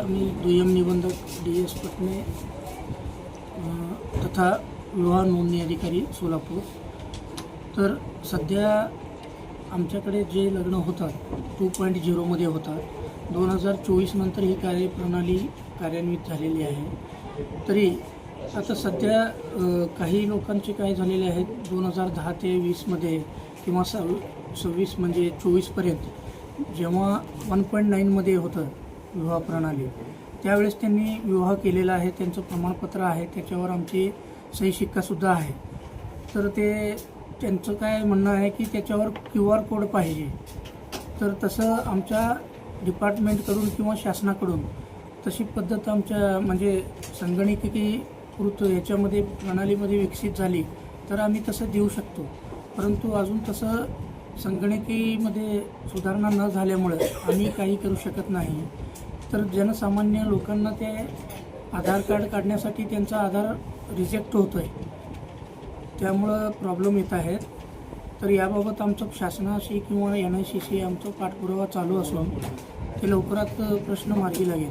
नमस्कार, मी दुय्यम निबंधक DS पटणे तथा विवाह नोंदणी अधिकारी सोलापूर। तर सध्या आमच्याकडे जे लग्न होतात 2.0 मध्ये होतात। 2024 नंतर ही कार्यप्रणाली कार्यान्वित झालेली आहे। तरी आता सध्या काही लोकांचे काय झालेले आहेत, 2010 ते 20 मध्ये किंवा 26 म्हणजे 24पर्यंत जेव्हा 1.9 मध्ये होतं विवाह प्रणाली, त्यावेळेस त्यांनी विवाह केलेला आहे, त्यांचं प्रमाणपत्र आहे, त्याच्यावर आमची सही शिक्कासुद्धा आहे। तर ते त्यांचं काय म्हणणं आहे की त्याच्यावर QR कोड पाहिजे। तर तसं आमच्या डिपार्टमेंटकडून किंवा शासनाकडून तशी पद्धत आमच्या म्हणजे संगणकीकृत याच्यामध्ये प्रणालीमध्ये विकसित झाली तर आम्ही तसं देऊ शकतो, परंतु अजून तसं संगणकीमध्ये सुधारणा न झाल्यामुळे आम्ही काही करू शकत नाही। तर जनसामान्य लोकांना ते आधार कार्ड काढण्यासाठी त्यांचा आधार रिजेक्ट होतो आहे, त्यामुळं प्रॉब्लेम येत आहेत। तर याबाबत आमचं शासनाशी किंवा NICशी आमचा पाठपुरावा चालू असून ते लवकरात प्रश्न मार्गी लागेल।